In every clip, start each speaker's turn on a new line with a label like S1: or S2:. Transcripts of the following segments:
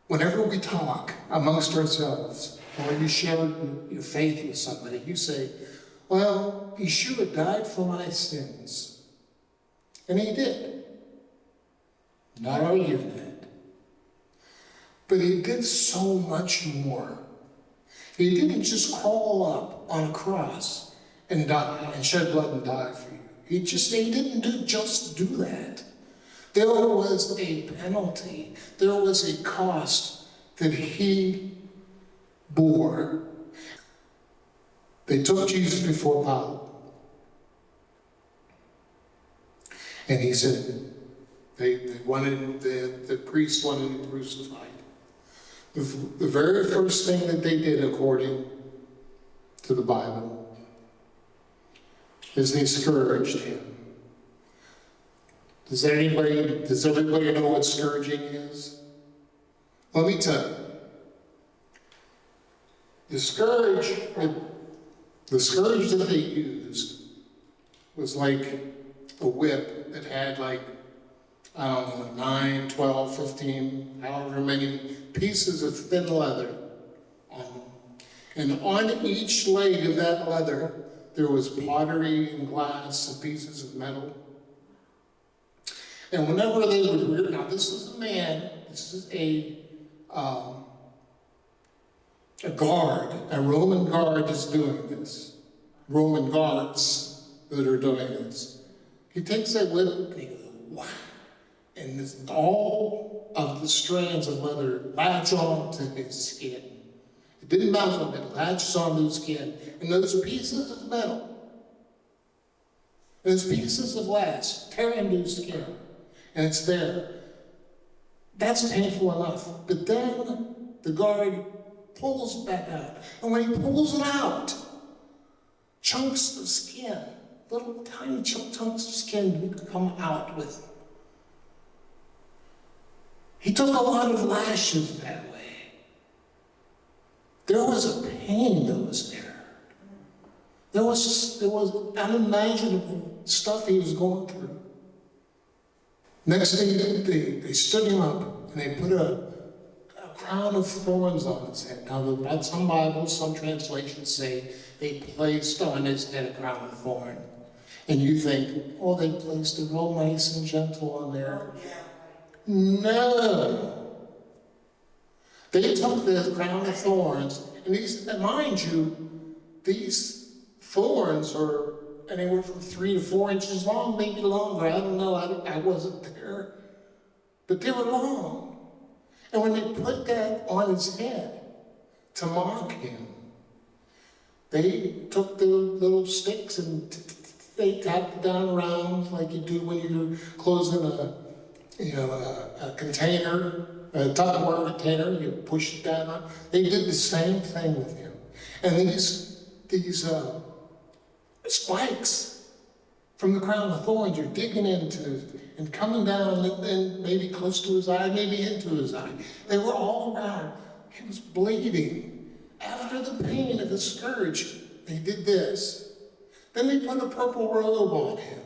S1: Whenever we talk amongst ourselves, or you share your faith with somebody, you say, well, Yeshua died for my sins. And he did. Not arguing that. But he did so much more. He didn't just crawl up on a cross and die and shed blood and die for you. He didn't just do that. There was a penalty. There was a cost that he bore. They took Jesus before Pilate. And he said, the priest wanted him crucified. The very first thing that they did, according to the Bible, is they scourged him. Does everybody know what scourging is? Let me tell you. The scourge that they used was like a whip that had like, I don't know, 9, 12, 15, however many pieces of thin leather on them. And on each leg of that leather, there was pottery and glass and pieces of metal. And whenever they would rear, now this is a man, this is a guard, a Roman guard is doing this. Roman guards that are doing this. He takes that whip and he goes, wow. And all of the strands of leather latch on to his skin. It didn't bounce on it, latches onto his skin. And those pieces of metal, those pieces of glass tear into his skin. And it's there. That's painful enough. But then the guard pulls back out. And when he pulls it out, chunks of skin, little tiny chunks of skin come out with him. He took a lot of lashes that way. There was a pain that was there. There was unimaginable stuff he was going through. Next thing, they stood him up and they put a crown of thorns on his head. Now, some Bibles, some translations say they placed on his head a crown of thorns. And you think, oh, they placed it real nice and gentle on there. No. They took the crown of thorns, and mind you, these thorns are anywhere from 3 to 4 inches long, maybe longer. I don't know. I wasn't there. But they were long. And when they put that on his head to mock him, they took the little sticks and they tapped it down around like you do when you're closing a container, a Tupperware container. You push it down. They did the same thing with him. And these spikes from the crown of thorns are digging into and coming down and maybe close to his eye, maybe into his eye. They were all around. He was bleeding. After the pain of the scourge, they did this. Then they put a purple robe on him.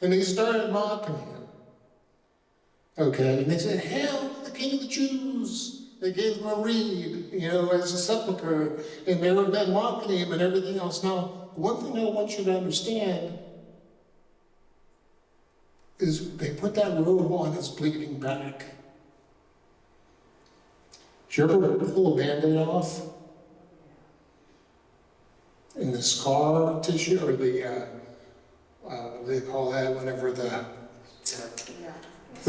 S1: And they started mocking him. Okay, and they said, "Hail to the King of the Jews." They gave him a reed, as a sepulcher, and they were then mocking him and everything else. Now, one thing I want you to understand is they put that robe on his bleeding back. Did you ever pull a Band-Aid off? And the scar tissue, or what do they call that whenever the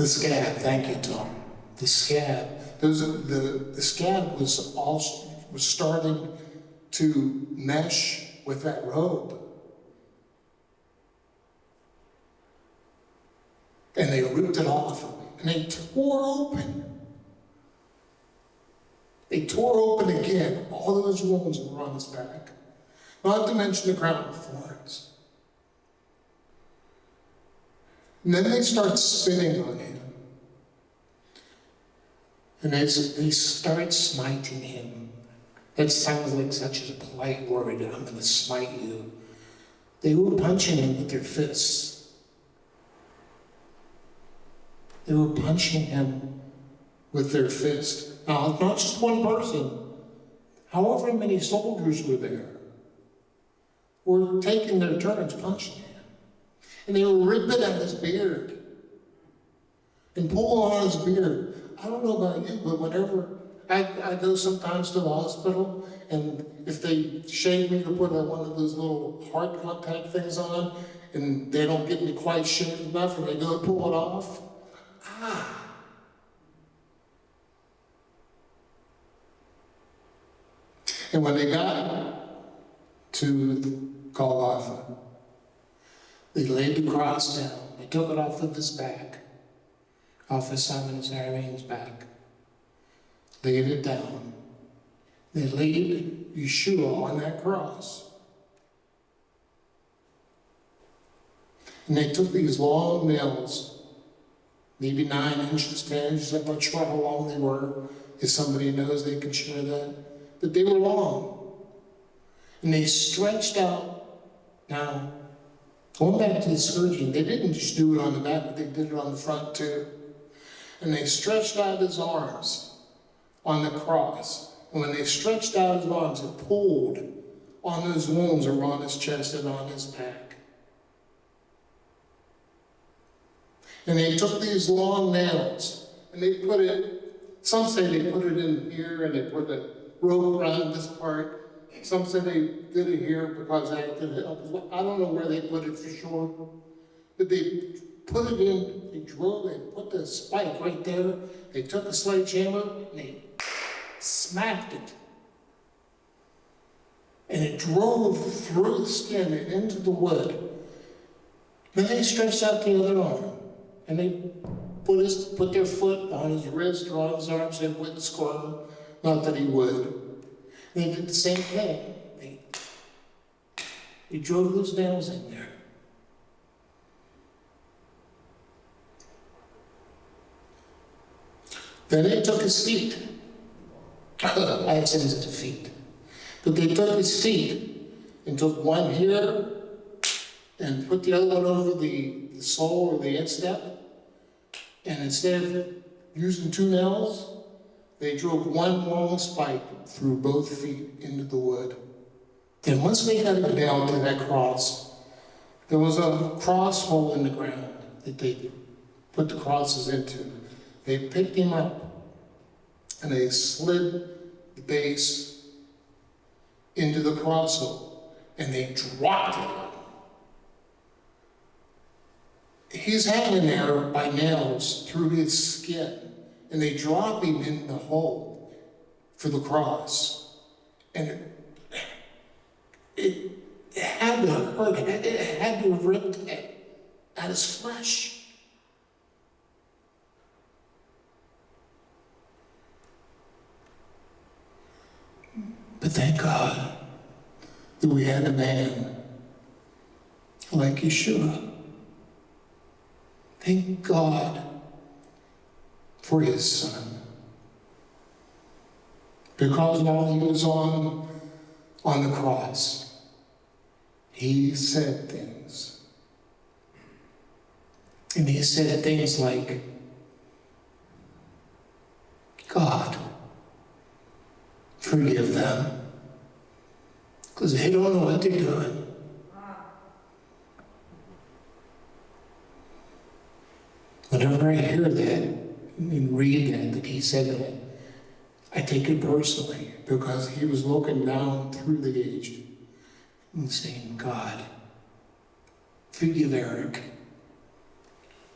S1: scab, thank you, Tom. The scab. The scab was starting to mesh with that robe. And they ripped it off of him. And they tore open. They tore open again. All those wounds were on his back. Not to mention the crown of thorns. And then they start spitting on him. And as they start smiting him, that sounds like such a polite word, I'm going to smite you. They were punching him with their fists. They were punching him with their fist. Now, it's not just one person. However many soldiers were there were taking their turns punching him. And they were ripping at his beard and pulling on his beard. I don't know about you, but whenever I go sometimes to the hospital, and if they shave me to put one of those little hard contact things on, and they don't get me quite shaved enough, and they go pull it off, And when they got to Golgotha, they laid the cross down. They took it off of his back, off of Simon Cyrene's back. Laid it down. They laid Yeshua on that cross. And they took these long nails, maybe 9 inches, 10 inches, I'm not sure how long they were. If somebody knows, they can share that. But they were long. And they stretched out. Now, going back to the scourging, they didn't just do it on the back, but they did it on the front too. And they stretched out his arms on the cross. And when they stretched out his arms, it pulled on those wounds around his chest and on his back. And they took these long nails, and they put it, some say they put it in here, and they put a rope around this part. Some say they did it here because that could help. I don't know where they put it for sure. But they put it in, they put the spike right there. They took a sledgehammer, and they smacked it. And it drove through the skin and into the wood. Then they stretched out the other arm. And they put their foot on his wrist or on his arm so he wouldn't squirm. Not that he would. They did the same thing. They drove those nails in there. Then they took his feet. I said his feet. But they took his feet and took one here and put the other one over the sole or the instep. And instead of using 2 nails, they drove one long spike through both feet into the wood. Then once they got it down to that cross, there was a cross hole in the ground that they put the crosses into. They picked him up and they slid the base into the cross hole and they dropped it. He's hanging there by nails through his skin, and they drop him in the hole for the cross. And it had to hurt, it had to have ripped at his flesh. But thank God that we had a man like Yeshua. Thank God for his son. Because while he was on the cross, he said things. And he said things like, God, forgive them, because they don't know what they're doing. Whenever I hear that and read that he said that, I take it personally because he was looking down through the age and saying, God, forgive Eric.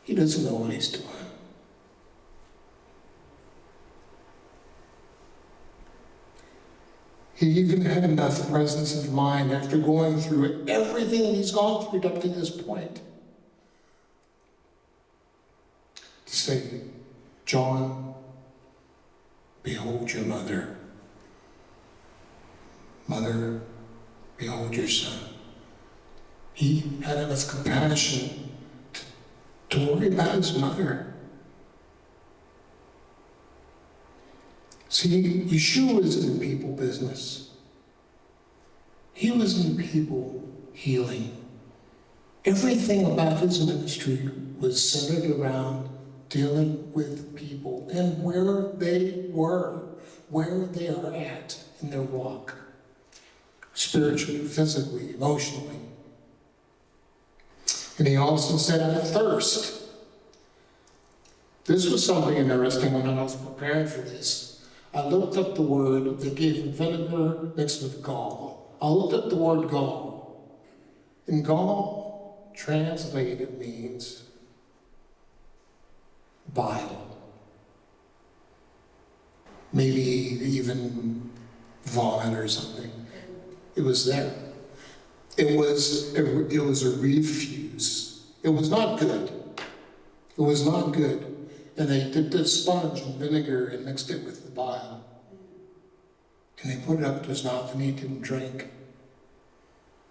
S1: He doesn't know what he's doing. He even had enough presence of mind after going through everything he's gone through up to this point to say, John, behold your mother. Mother, behold your son. He had enough compassion to worry about his mother. See, Yeshua was in the people business. He was in people healing. Everything about his ministry was centered around dealing with people and where they were, where they are at in their walk, spiritually, physically, emotionally. And he also said, "I thirst." This was something interesting when I was preparing for this. I looked up the word, they gave vinegar mixed with gall. I looked up the word gall. And gall, translated, means bile. Maybe even vomit or something. It was there. It was a refuse. It was not good. It was not good. And they dipped a sponge in vinegar and mixed it with the bile. And they put it up to his mouth and he didn't drink.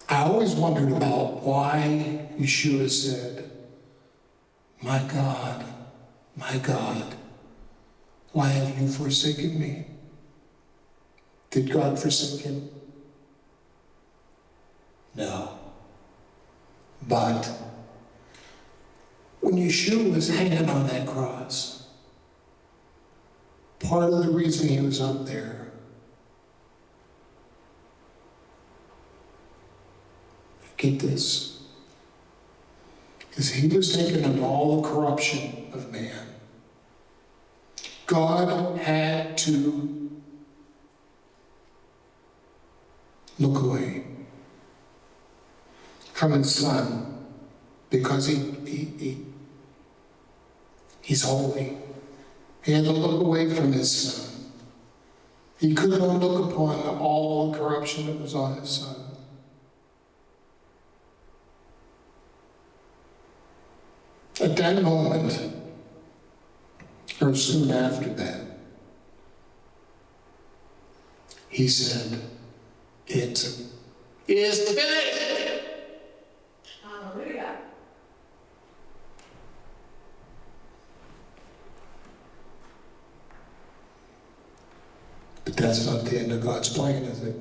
S1: I always wondered about why Yeshua said, my God, why have you forsaken me?" Did God forsake him? No. But when Yeshua was hanging on that cross, part of the reason he was up there, get this, is he was taking on all the corruption of man. God had to look away from his son because he's holy. He had to look away from his son. He could not look upon all the corruption that was on his son. At that moment, or soon after that, he said, "It is finished."
S2: Hallelujah.
S1: But that's not the end of God's plan, is it?